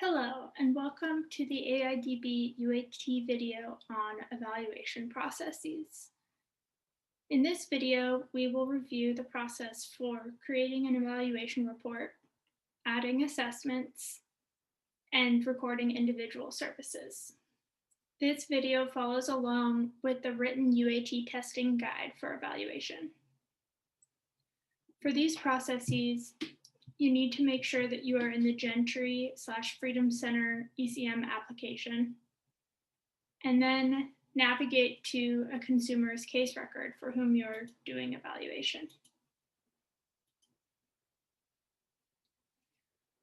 Hello, and welcome to the AIDB UAT video on evaluation processes. In this video, we will review the process for creating an evaluation report, adding assessments, and recording individual services. This video follows along with the written UAT testing guide for evaluation. For these processes, you need to make sure that you are in the Gentry/Freedom Center ECM application, and then navigate to a consumer's case record for whom you're doing evaluation.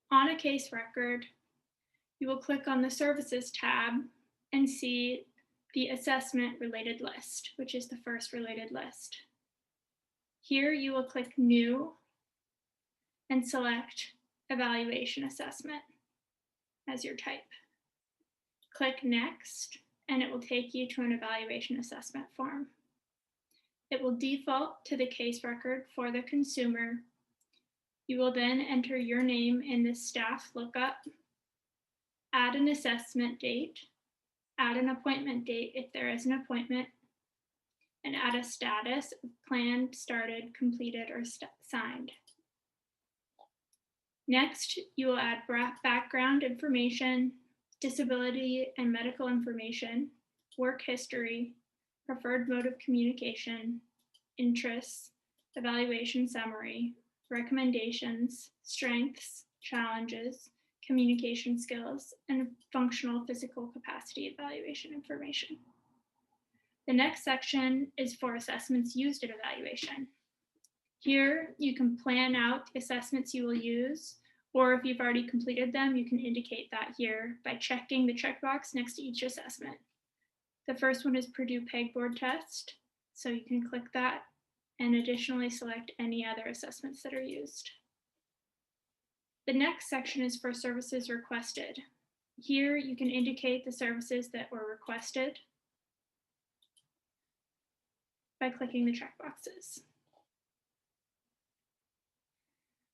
On a case record, you will click on the Services tab and see the Assessment Related List, which is the first related list. Here you will click New and select Evaluation Assessment as your type. Click Next, and it will take you to an evaluation assessment form. It will default to the case record for the consumer. You will then enter your name in the staff lookup, add an assessment date, add an appointment date if there is an appointment, and add a status of planned, started, completed, or signed. Next, you will add background information, disability and medical information, work history, preferred mode of communication, interests, evaluation summary, recommendations, strengths, challenges, communication skills, and functional physical capacity evaluation information. The next section is for assessments used in evaluation. Here, you can plan out the assessments you will use, or if you've already completed them, you can indicate that here by checking the checkbox next to each assessment. The first one is Purdue Pegboard Test, so you can click that and additionally select any other assessments that are used. The next section is for services requested. Here, you can indicate the services that were requested by clicking the checkboxes.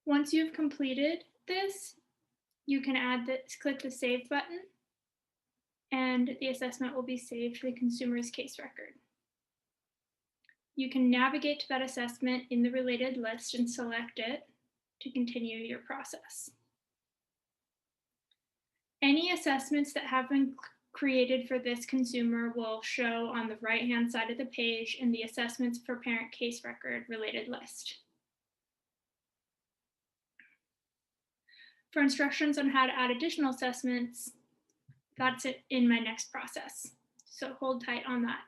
Once you've completed this, you can click the Save button, and the assessment will be saved to the consumer's case record. You can navigate to that assessment in the related list and select it to continue your process. Any assessments that have been created for this consumer will show on the right-hand side of the page in the Assessments for Parent Case Record related list. For instructions on how to add additional assessments, that's it in my next process. So hold tight on that.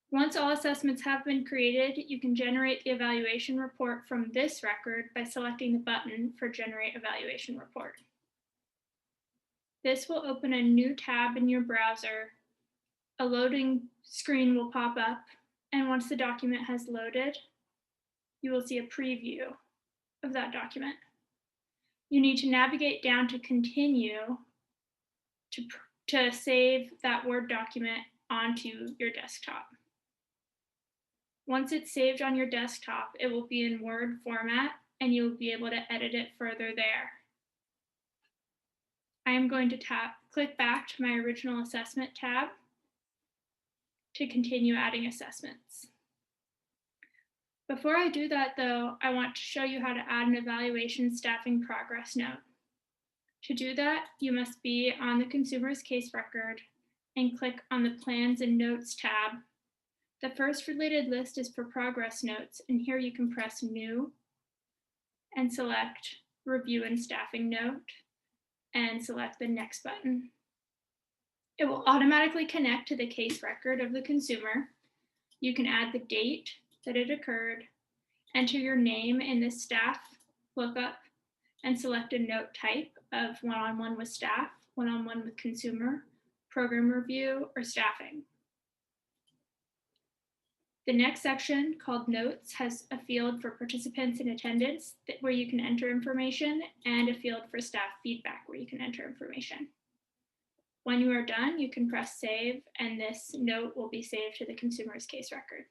Once all assessments have been created, you can generate the evaluation report from this record by selecting the button for Generate Evaluation Report. This will open a new tab in your browser. A loading screen will pop up, and once the document has loaded, you will see a preview of that document. You need to navigate down to Continue to save that Word document onto your desktop. Once it's saved on your desktop, it will be in Word format, and you'll be able to edit it further there. I am going to click back to my original assessment tab to continue adding assessments. Before I do that, though, I want to show you how to add an evaluation staffing progress note. To do that, you must be on the consumer's case record and click on the Plans and Notes tab. The first related list is for progress notes, and here you can press New and select Review and Staffing Note and select the Next button. It will automatically connect to the case record of the consumer. You can add the date that it occurred, enter your name in the staff lookup, and select a note type of one-on-one with staff, one-on-one with consumer, program review, or staffing. The next section, called Notes, has a field for participants in attendance where you can enter information, and a field for staff feedback where you can enter information. When you are done, you can press Save, and this note will be saved to the consumer's case record.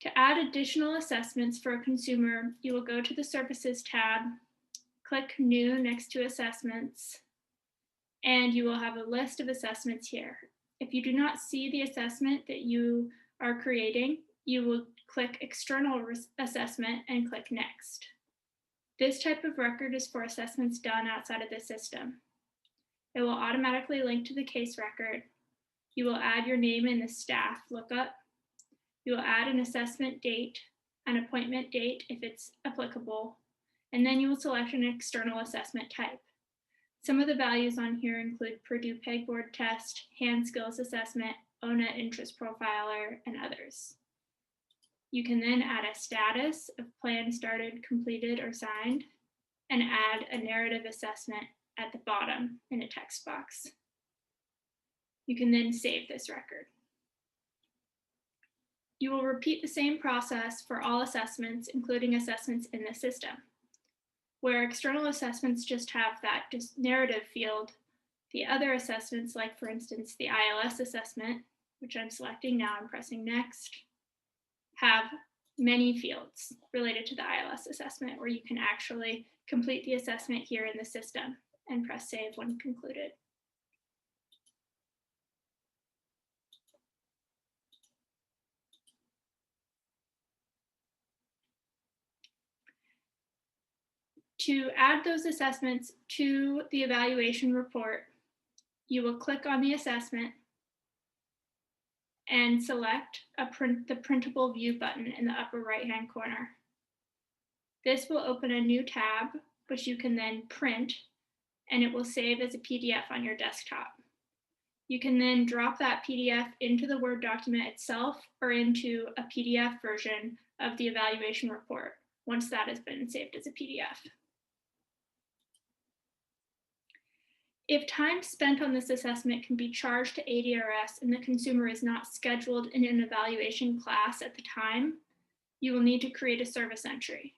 To add additional assessments for a consumer, you will go to the Services tab, click New next to Assessments, and you will have a list of assessments here. If you do not see the assessment that you are creating, you will click External Assessment and click Next. This type of record is for assessments done outside of the system. It will automatically link to the case record. You will add your name in the staff lookup. You will add an assessment date, an appointment date if it's applicable, and then you will select an external assessment type. Some of the values on here include Purdue Pegboard Test, Hand Skills Assessment, ONET Interest Profiler, and others. You can then add a status of plan started, completed, or signed, and add a narrative assessment at the bottom in a text box. You can then save this record. You will repeat the same process for all assessments, including assessments in the system. Where external assessments just have that narrative field, the other assessments, like for instance, the ILS assessment, which I'm selecting now and pressing next, have many fields related to the ILS assessment where you can actually complete the assessment here in the system and press save when concluded. To add those assessments to the evaluation report, you will click on the assessment and select the printable view button in the upper right-hand corner. This will open a new tab, which you can then print, and it will save as a PDF on your desktop. You can then drop that PDF into the Word document itself or into a PDF version of the evaluation report once that has been saved as a PDF. If time spent on this assessment can be charged to ADRS and the consumer is not scheduled in an evaluation class at the time, you will need to create a service entry.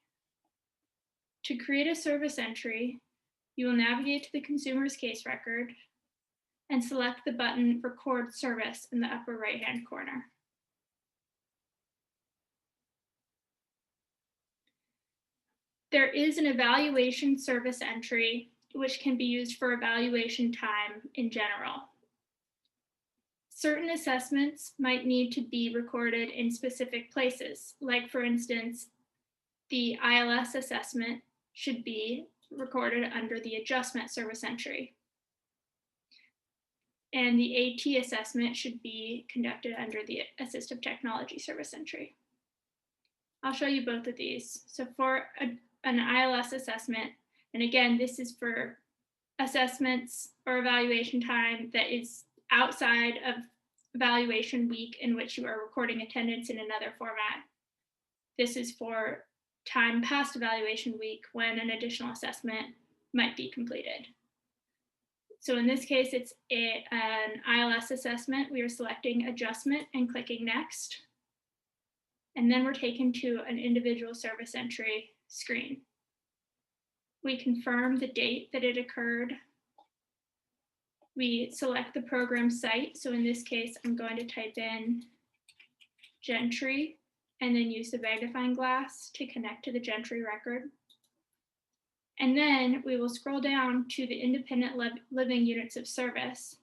To create a service entry, you will navigate to the consumer's case record and select the button Record Service in the upper right-hand corner. There is an evaluation service entry which can be used for evaluation time in general. Certain assessments might need to be recorded in specific places, like for instance, the ILS assessment should be recorded under the adjustment service entry. And the AT assessment should be conducted under the assistive technology service entry. I'll show you both of these. So for an ILS assessment, and again, this is for assessments or evaluation time that is outside of evaluation week in which you are recording attendance in another format. This is for time past evaluation week when an additional assessment might be completed. So in this case, it's an ILS assessment. We are selecting adjustment and clicking next. And then we're taken to an individual service entry screen. We confirm the date that it occurred. We select the program site. So in this case, I'm going to type in Gentry and then use the magnifying glass to connect to the Gentry record. And then we will scroll down to the independent living units of service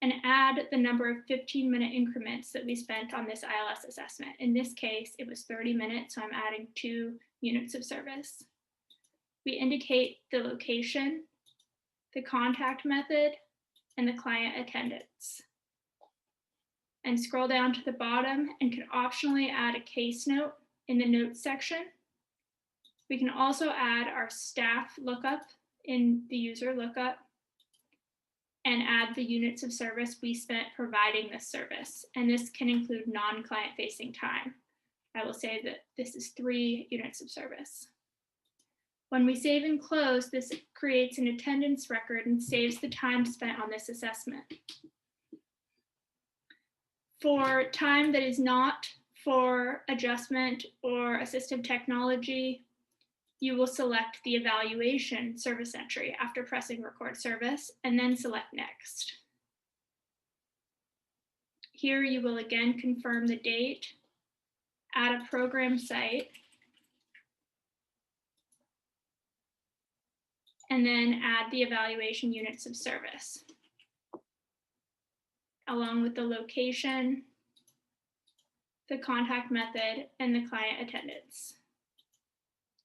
and add the number of 15-minute increments that we spent on this ILS assessment. In this case, it was 30 minutes, so I'm adding 2 units of service. We indicate the location, the contact method, and the client attendance. And scroll down to the bottom and can optionally add a case note in the notes section. We can also add our staff lookup in the user lookup and add the units of service we spent providing this service. And this can include non-client facing time. I will say that this is 3 units of service. When we save and close, this creates an attendance record and saves the time spent on this assessment. For time that is not for adjustment or assistive technology, you will select the evaluation service entry after pressing record service and then select next. Here you will again confirm the date, add a program site, and then add the evaluation units of service, along with the location, the contact method, and the client attendance.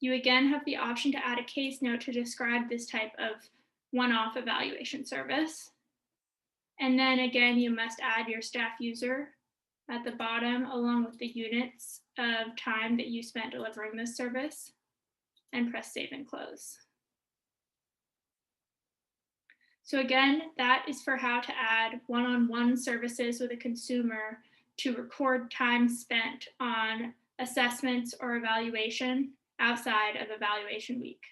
You again have the option to add a case note to describe this type of one-off evaluation service. And then again, you must add your staff user at the bottom, along with the units of time that you spent delivering this service, and press save and close. So again, that is for how to add one-on-one services with a consumer to record time spent on assessments or evaluation outside of evaluation week.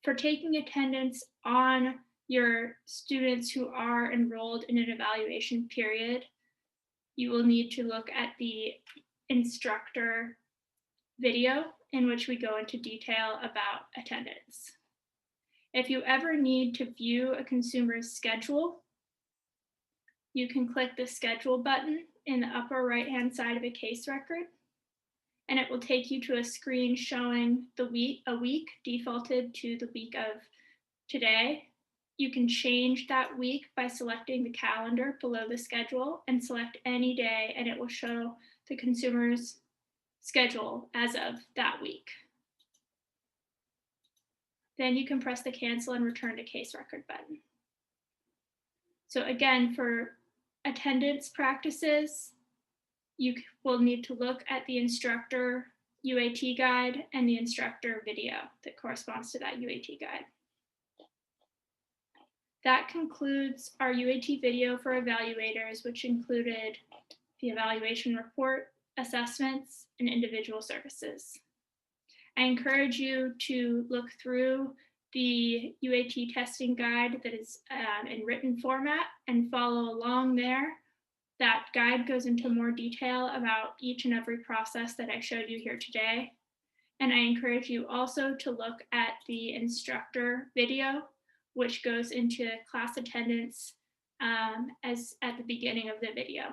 For taking attendance on your students who are enrolled in an evaluation period, you will need to look at the instructor video in which we go into detail about attendance. If you ever need to view a consumer's schedule, you can click the schedule button in the upper right-hand side of a case record, and it will take you to a screen showing a week defaulted to the week of today. You can change that week by selecting the calendar below the schedule and select any day, and it will show the consumer's schedule as of that week. Then you can press the cancel and return to case record button. So again, for attendance practices, you will need to look at the instructor UAT guide and the instructor video that corresponds to that UAT guide. That concludes our UAT video for evaluators, which included the evaluation report, assessments, and individual services. I encourage you to look through the UAT testing guide that is in written format and follow along there. That guide goes into more detail about each and every process that I showed you here today. And I encourage you also to look at the instructor video, which goes into class attendance as at the beginning of the video.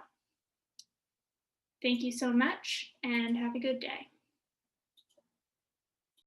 Thank you so much and have a good day.